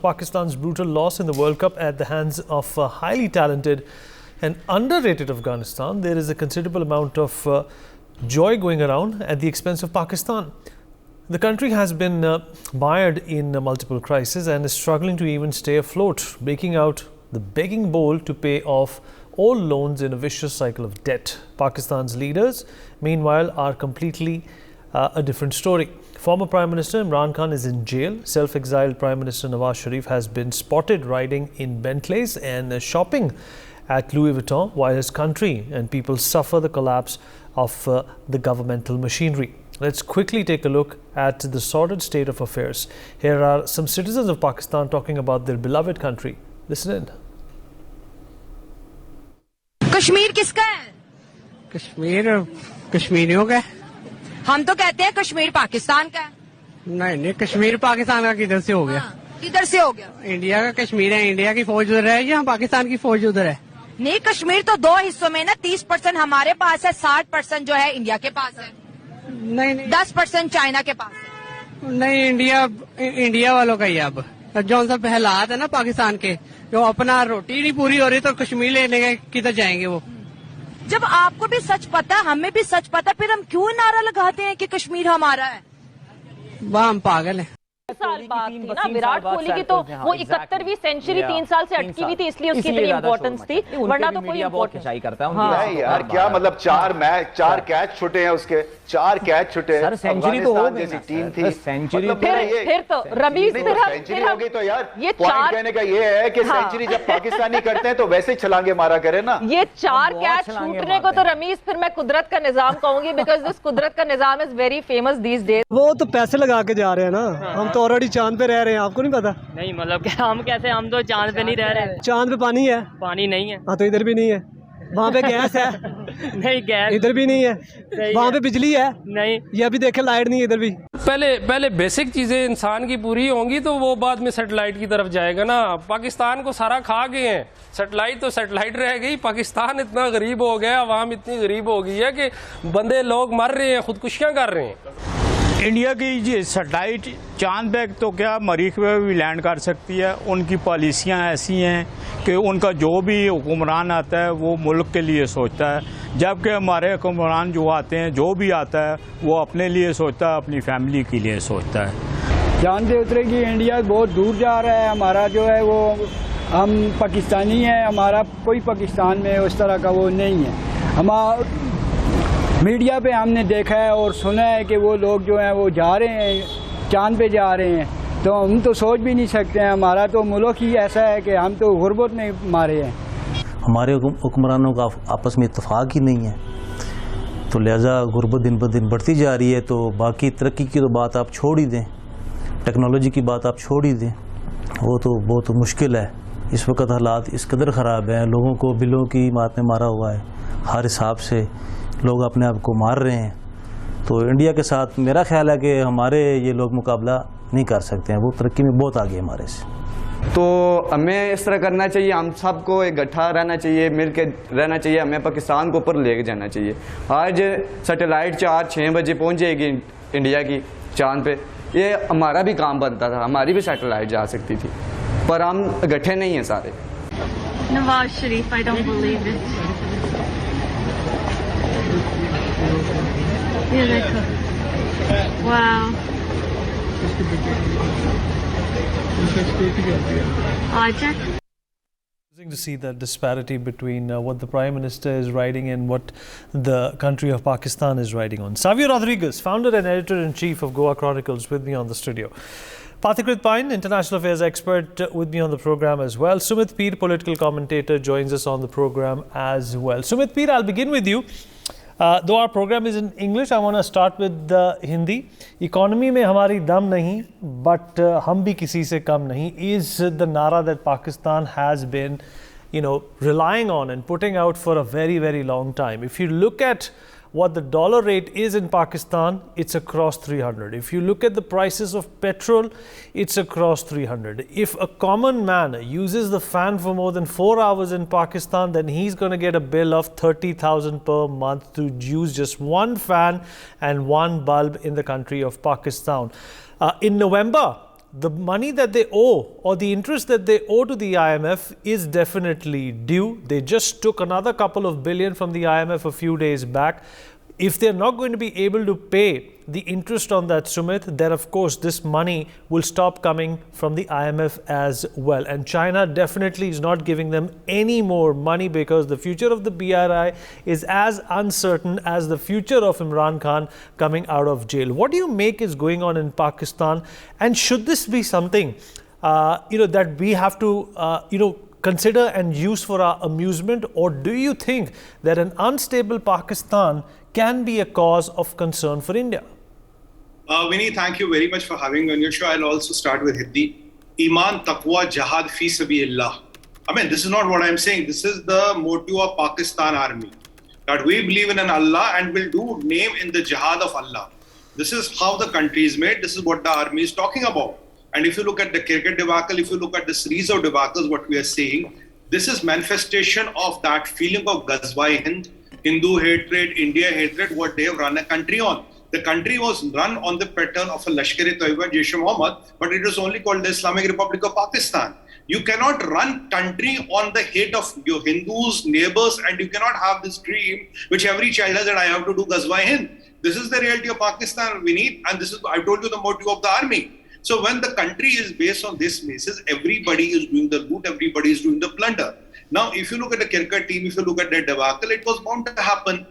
Pakistan's brutal loss in the World Cup at the hands of a highly talented and underrated Afghanistan, there is a considerable amount of joy going around at the expense of Pakistan. The country has been mired in multiple crises and is struggling to even stay afloat, breaking out the begging bowl to pay off all loans in a vicious cycle of debt. Pakistan's leaders, meanwhile, are completely a different story. Former Prime Minister Imran Khan is in jail. Self-exiled Prime Minister Nawez Sharif has been spotted riding in Bentleys and shopping at Louis Vuitton, while his country and people suffer the collapse of the governmental machinery. Let's quickly take a look at the sordid state of affairs. Here are some citizens of Pakistan talking about their beloved country. Listen in. Kashmir किसका है? कश्मीर कश्मीरियों का है। हम तो कहते हैं कश्मीर पाकिस्तान का है। नहीं कश्मीर पाकिस्तान का किधर से हो गया? किधर से हो गया? इंडिया का कश्मीर है, इंडिया की फौज उधर है या पाकिस्तान की फौज उधर है? नहीं, कश्मीर तो दो हिस्सों में ना, 30% हमारे पास है, 60% जो है इंडिया के पास है। नहीं 10% चाइना के पास है। नहीं, इंडिया वालों का ही अब जो सब हालात है ना पाकिस्तान के, जो अपना रोटी नहीं पूरी हो रही तो कश्मीर लेने के किधर जाएंगे वो? जब आपको भी सच पता, हमें भी सच पता, फिर हम क्यों नारा लगाते हैं कि कश्मीर हमारा है? वाह, हम पागल हैं। साल बात थी ना विराट कोहली की, तो वो 71वीं सेंचुरी 3 साल से अटकी हुई थी, इसलिए उसकी इतनी इंपॉर्टेंस थी, वरना तो कोई इंपॉर्टेंस नहीं करता है यार। क्या मतलब 4 कैच छूटे हैं उसके, 4 कैच छूटे। सर सेंचुरी तो हो गई, टीम थी सेंचुरी। फिर तो रमीज सेंचुरी हो गई तो यार पॉइंट कहने का ये है कि सेंचुरी जब पाकिस्तानी करते हैं तो वैसे ही छलांगे मारा करे ना। ये 4 कैच छूटने को तो रमीज फिर मैं कुदरत का निजाम कहूंगी, बिकॉज दिस कुदरत का निजाम is very famous these days. वो तो पैसे लगा के जा रहे हैं ना, हम तो ऑलरेडी चांद पे रह रहे हैं, आपको नहीं पता? नहीं मतलब हम कैसे, हम तो चांद पे नहीं रह रहे। चांद पे पानी है? पानी नहीं है। हाँ तो इधर भी नहीं है। वहाँ पे गैस है? नहीं गैस। इधर भी नहीं है। वहाँ पे बिजली है? नहीं। ये अभी देखे लाइट नहीं है इधर भी। पहले बेसिक चीजें इंसान की पूरी होंगी तो वो बाद में सैटेलाइट की तरफ जाएगा ना। पाकिस्तान को सारा खा गए हैं, सैटेलाइट तो सैटेलाइट रह गई। पाकिस्तान इतना गरीब हो गया, आवाम इतनी गरीब हो गई है कि बंदे लोग मर रहे हैं, खुदकुशियां कर रहे हैं। इंडिया की ये सैटेलाइट चांद पे तो क्या मरीख पे भी लैंड कर सकती है। उनकी पॉलिसियां ऐसी हैं कि उनका जो भी हुक्मरान आता है वो मुल्क के लिए सोचता है, जबकि हमारे हुक्मरान जो आते हैं, जो भी आता है वो अपने लिए सोचता है, अपनी फैमिली के लिए सोचता है। चांद पे उतरेगी, इंडिया बहुत दूर जा रहा है। हमारा जो है वो, हम पाकिस्तानी हैं, हमारा कोई पाकिस्तान में उस तरह का वो नहीं है। हमारा मीडिया पे हमने देखा है और सुना है कि वो लोग जो हैं वो जा रहे हैं, चांद पे जा रहे हैं, तो हम तो सोच भी नहीं सकते हैं। हमारा तो मुल्क ही ऐसा है कि हम तो गुर्बत में मारे हैं। हमारे हुक्मरानों का आपस में इत्तेफाक ही नहीं है, तो लिहाजा गुर्बत दिन ब दिन बढ़ती जा रही है। तो बाकी तरक्की की तो बात आप छोड़ ही दें, टेक्नोलॉजी की बात आप छोड़ ही दें, वो तो बहुत मुश्किल है। इस वक्त हालात इस कदर ख़राब हैं, लोगों को बिलों की मात में मारा हुआ है, हर हिसाब से लोग अपने आप को मार रहे हैं। तो इंडिया के साथ मेरा ख्याल है कि हमारे ये लोग मुकाबला नहीं कर सकते हैं, वो तरक्की में बहुत आगे हमारे से। तो हमें इस तरह करना चाहिए, हम सबको इकट्ठा रहना चाहिए, मिल के रहना चाहिए, हमें पाकिस्तान को ऊपर ले जाना चाहिए। आज सैटेलाइट 4-6 बजे पहुंच जाएगी इंडिया की चांद पे, ये हमारा भी काम बनता था, हमारी भी सैटेलाइट जा सकती थी, पर हम इकट्ठे नहीं हैं सारे। Nawaz Sharif, I don't believe it. ये देखो, wow, To see that disparity between what the Prime Minister is riding and what the country of Pakistan is riding on. Savio Rodriguez, founder and editor-in-chief of Goa Chronicles, with me on the studio. Pathikrit Pine, international affairs expert, with me on the program as well. Sumit Peer, political commentator, joins us on the program as well. Sumit Peer, I'll begin with you. Though our program is in English, I want to start with Hindi. Economy में हमारी दम नहीं, but हम भी किसी से कम नहीं is the nara that Pakistan has been, relying on and putting out for a very, very long time. If you look at what the dollar rate is in Pakistan, it's across 300. If you look at the prices of petrol, it's across 300. If a common man uses the fan for more than 4 hours in Pakistan, then he's going to get a bill of 30,000 per month to use just one fan and one bulb in the country of Pakistan. In November, the money that they owe or the interest that they owe to the IMF is definitely due. They just took another couple of billion from the IMF a few days back. If they're not going to be able to pay the interest on that, Sumit, then of course this money will stop coming from the IMF as well. And China definitely is not giving them any more money because the future of the BRI is as uncertain as the future of Imran Khan coming out of jail. What do you make is going on in Pakistan? And should this be something, that we have to, consider and use for our amusement? Or do you think that an unstable Pakistan can be a cause of concern for India? Vinny, thank you very much for having me on your show. I'll also start with Hindi. Iman, taqwa, jihad, fi sabilillah. I mean, this is not what I'm saying. This is the motto of Pakistan Army. That we believe in an Allah and will do name in the jihad of Allah. This is how the country is made. This is what the army is talking about. And if you look at the cricket debacle, if you look at the series of debacles, what we are saying, this is manifestation of that feeling of Ghazwa-e-Hind, Hindu hatred, India hatred, what they have run a country on. The country was run on the pattern of a Lashkar-e-Taiba, Jaish-e-Mohammed, but it was only called the Islamic Republic of Pakistan. You cannot run country on the hate of your Hindus, neighbors, and you cannot have this dream, which every child has, that I have to do Ghazwa-e-Hind. This is the reality of Pakistan, we need, and this is, I told you, the motto of the army. So when the country is based on this basis, everybody is doing the loot, everybody is doing the plunder. Now, if you look at the cricket team, if you look at their debacle, it was bound to happen.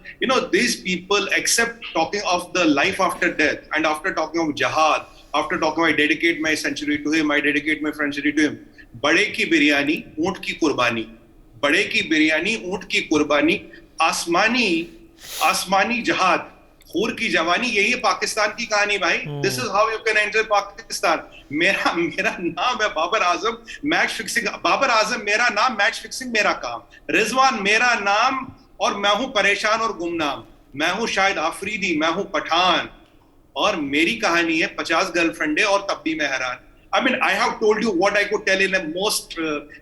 These people, except talking of the life after death, and after talking of jihad, after talking, I dedicate my century to him, I dedicate my century to him. Bade ki biryani, oont ki qurbani. Bade ki biryani, oont ki qurbani. Asmani jihad. खूर की जवानी, यही है पाकिस्तान की कहानी भाई. This is how you can enter Pakistan. मेरा नाम है बाबर आजम, मैच फिक्सिंग. बाबर आजम मेरा नाम, मैच फिक्सिंग मेरा काम. रिजवान मेरा नाम, और मैं हूं परेशान और गुमनाम. मैं हूं शायद आफरीदी, मैं हूं पठान, और मेरी कहानी है 50 गर्लफ्रेंड है और तब भी मैं हैरान. I mean, I have told you what I could tell in the most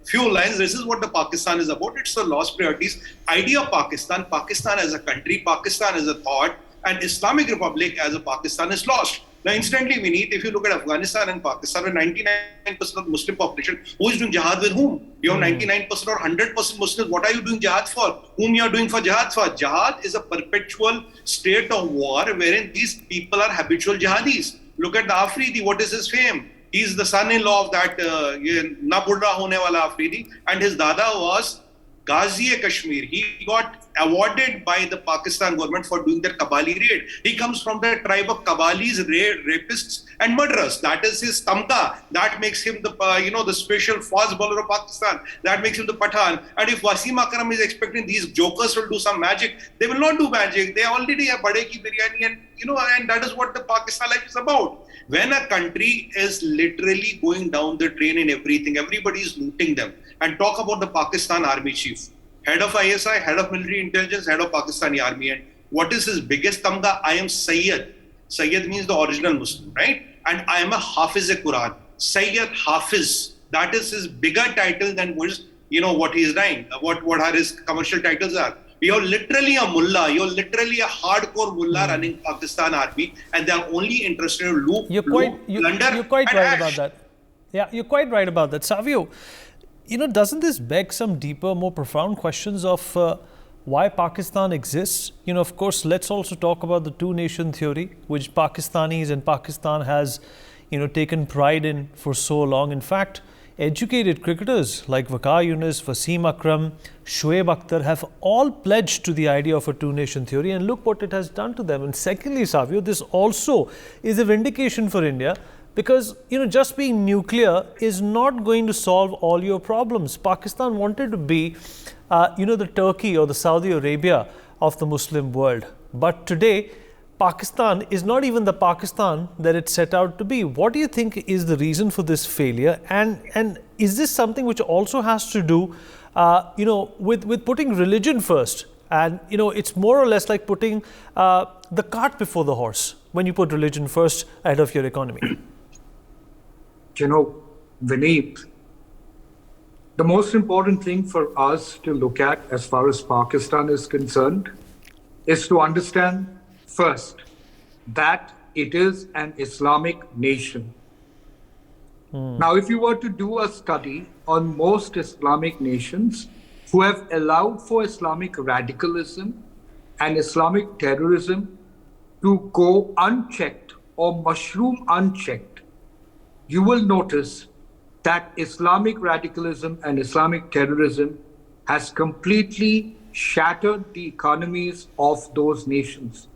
few lines. This is what the Pakistan is about. It's the lost priorities. Idea of Pakistan, Pakistan as a country, Pakistan as a thought, and Islamic Republic as a Pakistan is lost. Now, instantly we need, if you look at Afghanistan and Pakistan, with 99% of the Muslim population, who is doing jihad with whom? You have 99% or 100% Muslims. What are you doing jihad for? Whom you are doing for jihad for? Jihad is a perpetual state of war wherein these people are habitual jihadis. Look at the Afridi. What is his fame? He is the son-in-law of that na budra hone wala Afridi, and his dada was Ghazi-e-Kashmir. He got awarded by the Pakistan government for doing their Kabali raid. He comes from the tribe of Kabalis, rapists and murderers. That is his tamka. That makes him the special fast bowler of Pakistan. That makes him the Pathan. And if Wasim Akram is expecting these jokers will do some magic, they will not do magic. They already have Bade Ki Biryani, and that is what the Pakistan life is about. When a country is literally going down the drain in everything, everybody is looting them. And talk about the Pakistan Army Chief, head of ISI, head of military intelligence, head of Pakistani Army. And what is his biggest tamga? I am Sayyid. Sayyid means the original Muslim, right? And I am a Hafiz-e-Quran. Sayyid Hafiz. That is his bigger title than what he is doing, what are his commercial titles are. You're literally a mullah. You're literally a hardcore mullah running Pakistan Army, and they are only interested in loot, You're quite right about that. Yeah, you're quite right about that. Savio, doesn't this beg some deeper, more profound questions of why Pakistan exists? Of course, let's also talk about the two-nation theory, which Pakistanis and Pakistan has, taken pride in for so long. In fact, educated cricketers like Waqar Younis, Wasim Akram, Shoaib Akhtar have all pledged to the idea of a two-nation theory, and look what it has done to them. And secondly, Savio, this also is a vindication for India, because, just being nuclear is not going to solve all your problems. Pakistan wanted to be, the Turkey or the Saudi Arabia of the Muslim world. But today, Pakistan is not even the Pakistan that it set out to be. What do you think is the reason for this failure? And is this something which also has to do, with putting religion first? And, it's more or less like putting the cart before the horse when you put religion first ahead of your economy. Vineet, the most important thing for us to look at as far as Pakistan is concerned is to understand first that it is an Islamic nation. Now, if you were to do a study on most Islamic nations who have allowed for Islamic radicalism and Islamic terrorism to go unchecked or mushroom unchecked, you will notice that Islamic radicalism and Islamic terrorism has completely shattered the economies of those nations,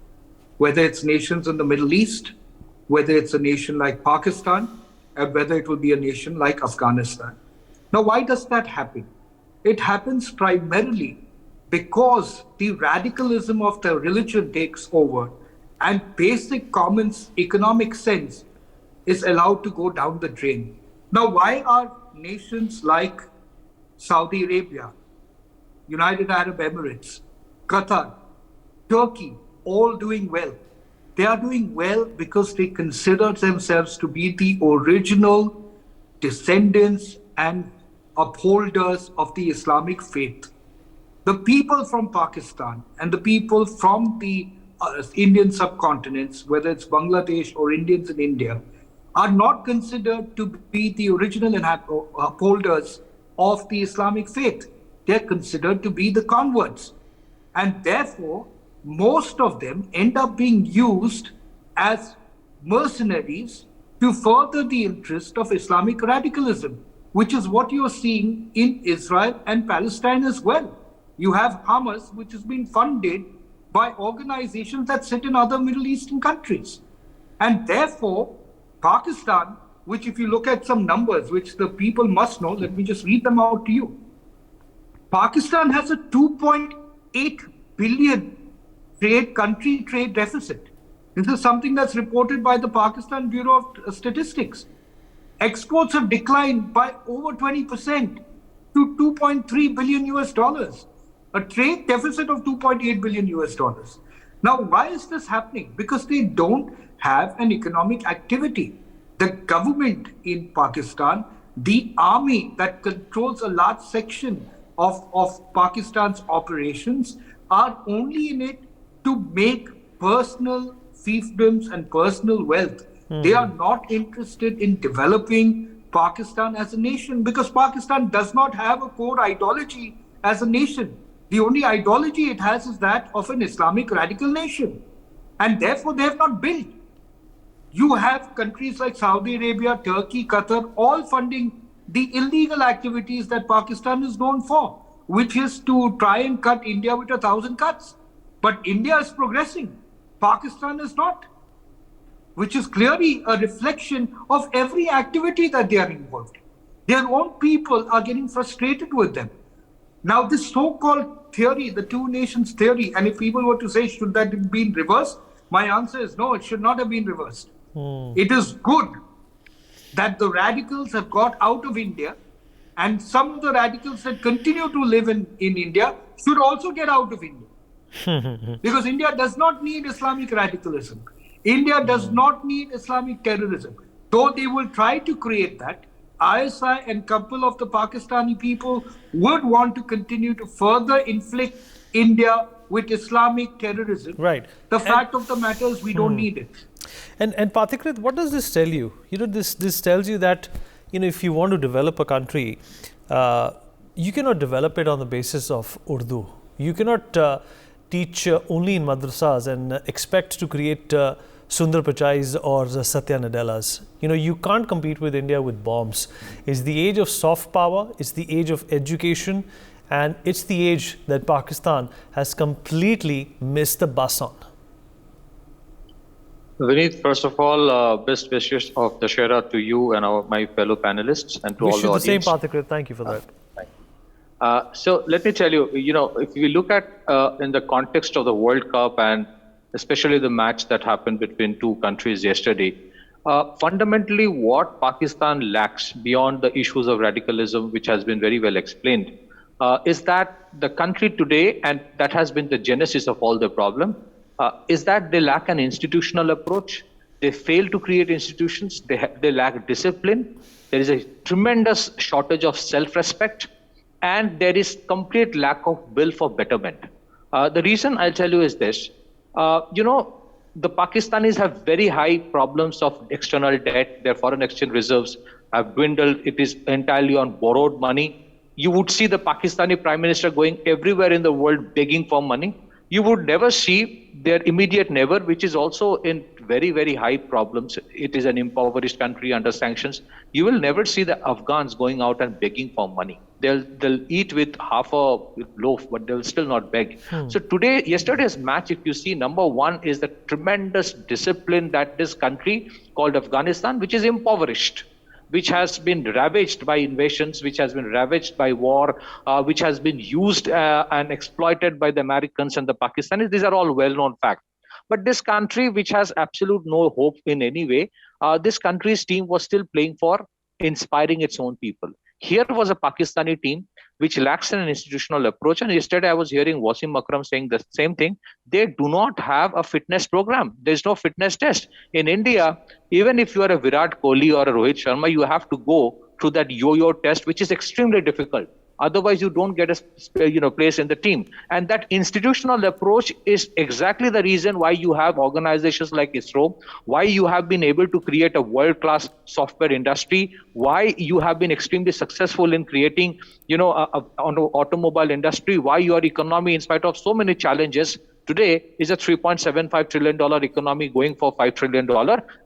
whether it's nations in the Middle East, whether it's a nation like Pakistan, and whether it will be a nation like Afghanistan. Now, why does that happen? It happens primarily because the radicalism of the religion takes over and basic common economic sense is allowed to go down the drain. Now, why are nations like Saudi Arabia, United Arab Emirates, Qatar, Turkey all doing well? They are doing well because they consider themselves to be the original descendants and upholders of the Islamic faith. The people from Pakistan and the people from the Indian subcontinents, whether it's Bangladesh or Indians in India, are not considered to be the original upholders of the Islamic faith. They're considered to be the converts. And therefore, most of them end up being used as mercenaries to further the interest of Islamic radicalism, which is what you're seeing in Israel and Palestine as well. You have Hamas, which has been funded by organizations that sit in other Middle Eastern countries. And therefore, Pakistan, which if you look at some numbers, which the people must know, let me just read them out to you. Pakistan has a 2.8 billion country trade deficit. This is something that's reported by the Pakistan Bureau of Statistics. Exports have declined by over 20% to 2.3 billion US dollars. A trade deficit of 2.8 billion US dollars. Now, why is this happening? Because they don't have an economic activity. The government in Pakistan, the army that controls a large section of Pakistan's operations, are only in it to make personal fiefdoms and personal wealth. They are not interested in developing Pakistan as a nation because Pakistan does not have a core ideology as a nation. The only ideology it has is that of an Islamic radical nation. And therefore, they have not built. You have countries like Saudi Arabia, Turkey, Qatar, all funding the illegal activities that Pakistan is known for, which is to try and cut India with 1,000 cuts. But India is progressing. Pakistan is not, which is clearly a reflection of every activity that they are involved in. Their own people are getting frustrated with them. Now, this so-called theory, the two nations theory, and if people were to say, should that have been reversed? My answer is no, it should not have been reversed. It is good that the radicals have got out of India, and some of the radicals that continue to live in India should also get out of India. Because India does not need Islamic radicalism. India does not need Islamic terrorism. Though they will try to create that, ISI and a couple of the Pakistani people would want to continue to further inflict India with Islamic terrorism. Right. The fact of the matter is we don't need it. And Pathikrit, what does this tell you? This tells you that, if you want to develop a country, you cannot develop it on the basis of Urdu. You cannot teach only in madrasas and expect to create Sundar Pichais or Satya Nadellas. You can't compete with India with bombs. It's the age of soft power, it's the age of education, and it's the age that Pakistan has completely missed the bus on. Vineet, first of all, best wishes of Dussehra to you and my fellow panelists and to all the audience. Wish you the same, Pathikrit. Thank you for that. So let me tell you, if we look at in the context of the World Cup and especially the match that happened between two countries yesterday, fundamentally what Pakistan lacks beyond the issues of radicalism, which has been very well explained, is that the country today, and that has been the genesis of all the problem, is that they lack an institutional approach. They fail to create institutions. They lack discipline. There is a tremendous shortage of self-respect, and there is complete lack of will for betterment. The reason I'll tell you is this. The Pakistanis have very high problems of external debt. Their foreign exchange reserves have dwindled. It is entirely on borrowed money. You would see the Pakistani Prime Minister going everywhere in the world begging for money. You would never see their immediate neighbor, which is also in very, very high problems. It is an impoverished country under sanctions. You will never see the Afghans going out and begging for money. They'll eat with half a loaf, but they'll still not beg. So yesterday's match, if you see, number one is the tremendous discipline that this country called Afghanistan, which is impoverished, which has been ravaged by invasions, which has been ravaged by war, which has been used and exploited by the Americans and the Pakistanis. These are all well-known facts. But this country, which has absolute no hope in any way, this country's team was still playing for inspiring its own people. Here was a Pakistani team which lacks an institutional approach. And yesterday I was hearing Wasim Akram saying the same thing. They do not have a fitness program. There's no fitness test. In India, even if you are a Virat Kohli or a Rohit Sharma, you have to go through that yo-yo test, which is extremely difficult. Otherwise, you don't get a place in the team. And that institutional approach is exactly the reason why you have organizations like ISRO, why you have been able to create a world-class software industry, why you have been extremely successful in creating, an automobile industry, why your economy, in spite of so many challenges, today is a $3.75 trillion economy going for $5 trillion.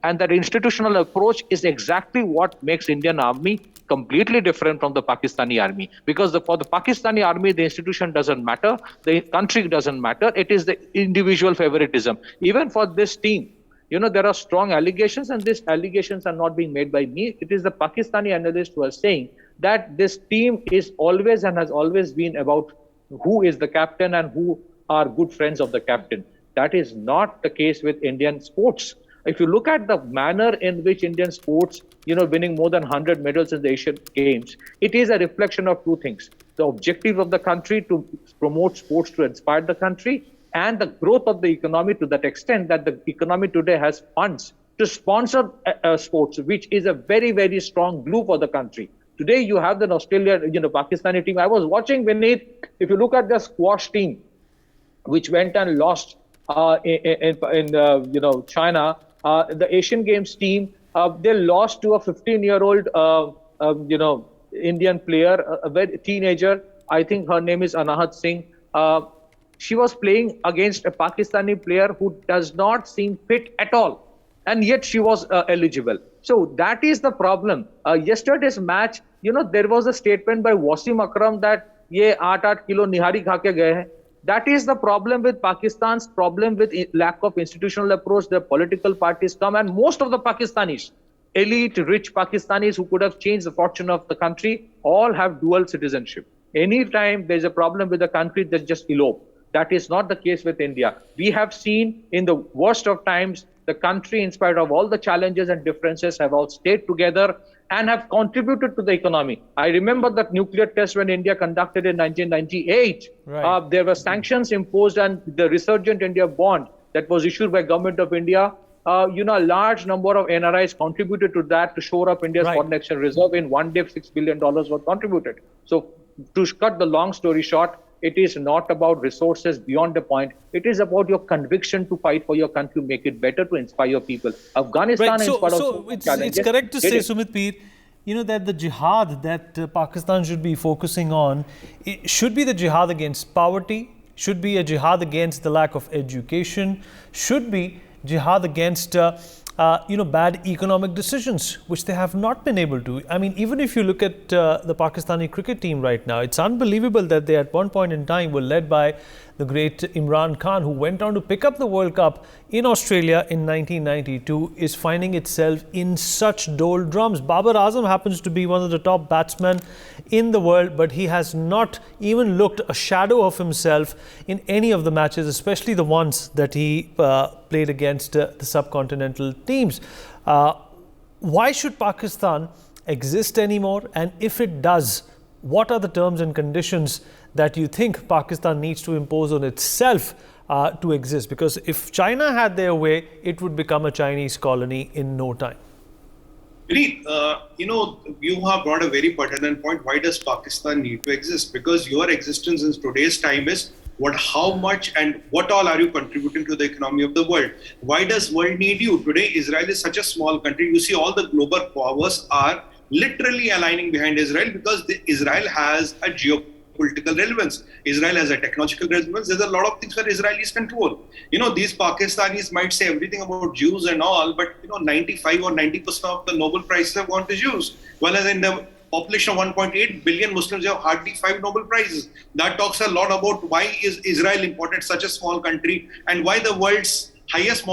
And that institutional approach is exactly what makes Indian Army completely different from the Pakistani army. Because for the Pakistani army, the institution doesn't matter, the country doesn't matter, it is the individual favoritism. Even for this team, there are strong allegations, and these allegations are not being made by me. It is the Pakistani analysts who are saying that this team is always and has always been about who is the captain and who are good friends of the captain. That is not the case with Indian sports. If you look at the manner in which Indian sports, winning more than 100 medals in the Asian Games, it is a reflection of two things. The objective of the country to promote sports to inspire the country, and the growth of the economy to that extent that the economy today has funds to sponsor sports, which is a very, very strong glue for the country. Today, you have the Australian, Pakistani team. I was watching, Vineet, if you look at the squash team, which went and lost in China, the Asian Games team, they lost to a 15-year-old, Indian player, a very teenager. I think her name is Anahat Singh. She was playing against a Pakistani player who does not seem fit at all, and yet she was eligible. So that is the problem. Yesterday's match, there was a statement by Wasim Akram that ye 8 kilo nihari kha ke gaye hai. That is the problem with Pakistan's problem with lack of institutional approach. The political parties come, and most of the Pakistanis, elite, rich Pakistanis who could have changed the fortune of the country, all have dual citizenship. Anytime there's a problem with the country, they just elope. That is not the case with India. We have seen in the worst of times, the country, in spite of all the challenges and differences, have all stayed together and have contributed to the economy. I remember that nuclear test when India conducted in 1998. Right. There were sanctions imposed, and the Resurgent India bond that was issued by Government of India, a large number of NRIs contributed to that to shore up India's foreign exchange reserve. In one day, $6 billion was contributed. So to cut the long story short, it is not about resources beyond the point. It is about your conviction to fight for your country, make it better, to inspire your people. Afghanistan, right. So it's correct to say, Sumit Peer, that the jihad that Pakistan should be focusing on, it should be the jihad against poverty, should be a jihad against the lack of education, should be jihad against bad economic decisions, which they have not been able to. I mean, even if you look at the Pakistani cricket team right now, it's unbelievable that they at one point in time were led by the great Imran Khan, who went on to pick up the World Cup in Australia in 1992, is finding itself in such doldrums. Babar Azam happens to be one of the top batsmen in the world, but he has not even looked a shadow of himself in any of the matches, especially the ones that he played against the subcontinental teams. Why should Pakistan exist anymore? And if it does, what are the terms and conditions that you think Pakistan needs to impose on itself to exist? Because if China had their way, it would become a Chinese colony in no time. Vineet, you have brought a very pertinent point. Why does Pakistan need to exist? Because your existence in today's time is how much and what all are you contributing to the economy of the world? Why does world need you? Today, Israel is such a small country. You see, all the global powers are literally aligning behind Israel because Israel has a geopolitical relevance. Israel has a technological relevance. There's a lot of things where Israelis control. These Pakistanis might say everything about Jews and all, but 95 or 90% of the Nobel Prizes have gone to Jews. Whereas in the population of 1.8 billion Muslims, have hardly 5 Nobel Prizes. That talks a lot about why is Israel important, such a small country, and why the world's highest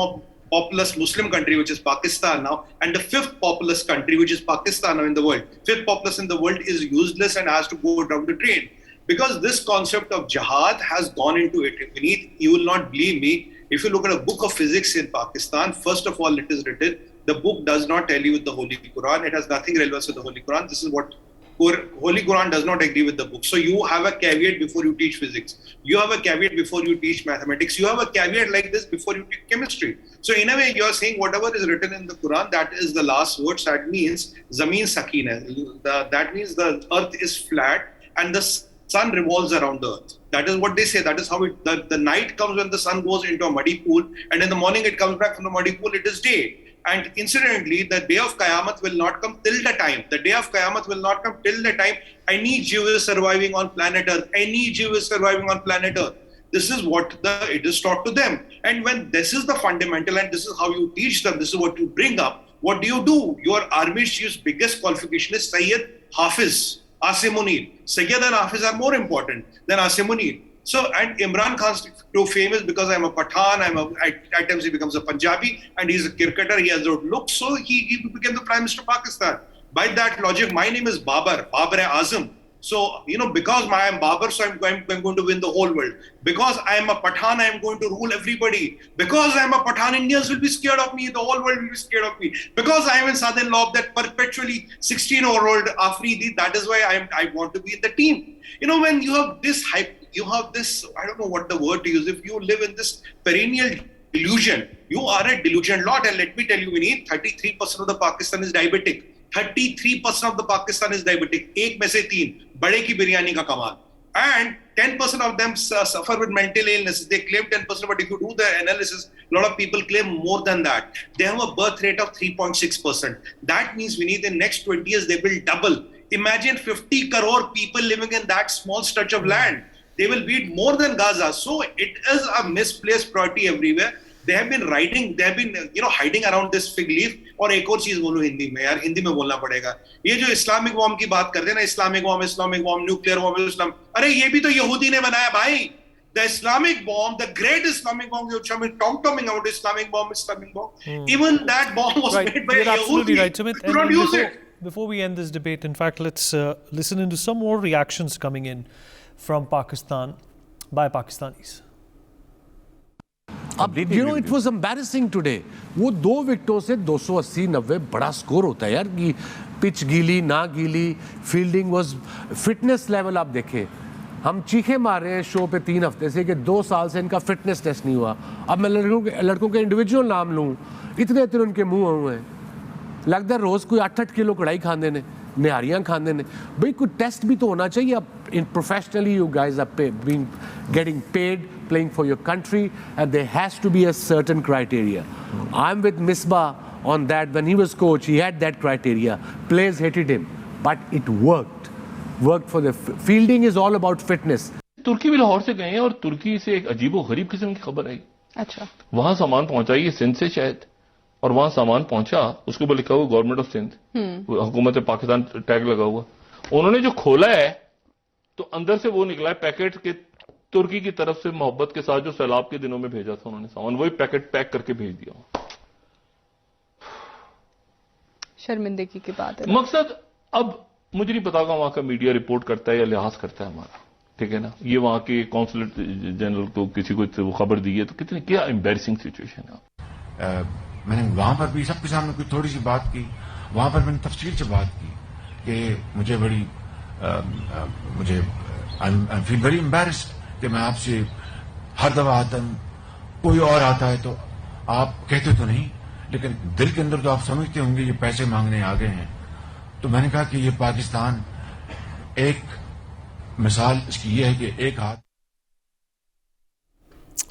populous Muslim country, which is Pakistan now, and the 5th populous country, which is Pakistan now in the world. 5th populous in the world is useless and has to go down the drain. Because this concept of jihad has gone into it. Vineet, you will not believe me. If you look at a book of physics in Pakistan, first of all, it is written, the book does not tell you with the Holy Quran. It has nothing relevance with the Holy Quran. This is what Holy Quran does not agree with the book. So you have a caveat before you teach physics. You have a caveat before you teach mathematics. You have a caveat like this before you teach chemistry. So in a way, you are saying whatever is written in the Quran, that is the last words. That means Zameen Sakina. That means the earth is flat and the sun revolves around the earth. That is what they say. That is how the night comes when the sun goes into a muddy pool, and in the morning it comes back from the muddy pool, it is day. And incidentally, the day of Qiyamah will not come till the time. The day of Qiyamah will not come till the time any Jew is surviving on planet Earth. Any Jew is surviving on planet Earth. This is what it is taught to them. And when this is the fundamental and this is how you teach them, this is what you bring up, what do? Your army chief's biggest qualification is Sayyid, Hafiz, Asim Munir. Sayyid and Hafiz are more important than Asim Munir. So, and Imran Khan's too famous because I'm a Pathan, at times he becomes a Punjabi, and he's a cricketer, he has a look, so he became the Prime Minister of Pakistan. By that logic, my name is Babar-e-Azam. So, because I am Babar, so I'm going to win the whole world. Because I am a Pathan, I am going to rule everybody. Because I am a Pathan, Indians will be scared of me, the whole world will be scared of me. Because I am in Southern Law, that perpetually 16-year-old Afridi, that is why I want to be in the team. When you have this hype, you have this, I don't know what the word to use, if you live in this perennial delusion, you are a delusion lot. And let me tell you, Vineet, 33% of the Pakistan is diabetic. 33% of the Pakistan is diabetic. Ek mein se teen, bade ki biryani ka kamal. And 10% of them suffer with mental illness. They claim 10%, but if you do the analysis, a lot of people claim more than that. They have a birth rate of 3.6%. That means, Vineet, in next 20 years, they will double. Imagine 50 crore people living in that small stretch of land. They will beat more than Gaza. So it is a misplaced priority everywhere. They have been hiding around this fig leaf. और एक और चीज बोलूं हिंदी में, यार हिंदी में बोलना पड़ेगा. ये जो इस्लामिक बॉम्ब की बात करते हैं ना, इस्लामिक बॉम्ब, न्यूक्लियर बॉम्ब, इस्लाम, अरे ये भी तो यहूदी ने बनाया भाई. The Islamic bomb, the great Islamic bomb, you're talking about Islamic bomb. Even that bomb was made by You're absolutely Yehudi. right, Sumit. You don't use it. Before we end this debate, in fact, let's listen into some more reactions coming in from Pakistan by Pakistanis. It was embarrassing today. वो 2 विकेटों से 280-90 बड़ा score होता है यार. कि pitch गीली ना गीली, फील्डिंग वाज, फिटनेस लेवल आप देखें. हम चीखे मार रहे हैं शो पे 3 हफ्ते से कि 2 साल से इनका फिटनेस टेस्ट नहीं हुआ. अब मैं लड़कों के इंडिविजुअल नाम लूँ, इतने उनके मुंह हुए हैं. लगता है रोज कोई 8-8 किलो कढ़ाई खाते ने, निहारियां खाते ने. भाई कोई टेस्ट भी तो होना चाहिए. अब इन professionally you guys are getting paid, playing for your country, and there has to be a certain criteria. I'm with Misbah on that. When he was coach, he had that criteria. Players hated him, but it worked. Worked for the fielding is all about fitness. तुर्की भी लाहौर से गए हैं और तुर्की से एक अजीबो गरीब किस्म की खबर आई. अच्छा. वहां सामान पहुंचाइए सिंध से शायद, और वहां सामान पहुंचा, उसके ऊपर लिखा हुआ गवर्नमेंट ऑफ सिंध, हुकूमत पाकिस्तान टैग लगा हुआ. उन्होंने जो खोला है तो अंदर से वो निकला है पैकेट के तुर्की की तरफ से मोहब्बत के साथ जो सैलाब के दिनों में भेजा था उन्होंने सामान, वही पैकेट पैक करके भेज दिया. शर्मिंदगी की बात है. मकसद, अब मुझे नहीं पता वहां का मीडिया रिपोर्ट करता है या लिहाज करता है हमारा, ठीक है ना. ये वहां के कॉन्सुलेट जनरल को किसी को खबर दी है तो कितनी क्या एम्बैरेसिंग सिचुएशन है. मैंने वहां पर भी सबके सामने कोई थोड़ी सी बात की. वहां पर मैंने तफसील से बात की कि मुझे बड़ी आई फील वेरी एम्बैरेस्ड कि मैं आपसे हर दफा आता हूं, कोई और आता है तो आप कहते तो नहीं, लेकिन दिल के अंदर तो आप समझते होंगे ये पैसे मांगने आ गए हैं. तो मैंने कहा कि ये पाकिस्तान, एक मिसाल इसकी ये है कि एक हाथ.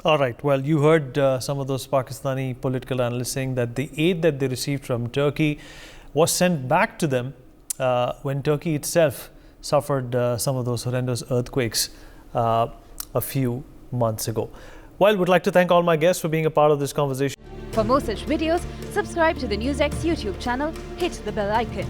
All right. Well, you heard some of those Pakistani political analysts saying that the aid that they received from Turkey was sent back to them when Turkey itself suffered some of those horrendous earthquakes a few months ago. Well, would like to thank all my guests for being a part of this conversation. For more such videos, subscribe to the NewsX YouTube channel, hit the bell icon.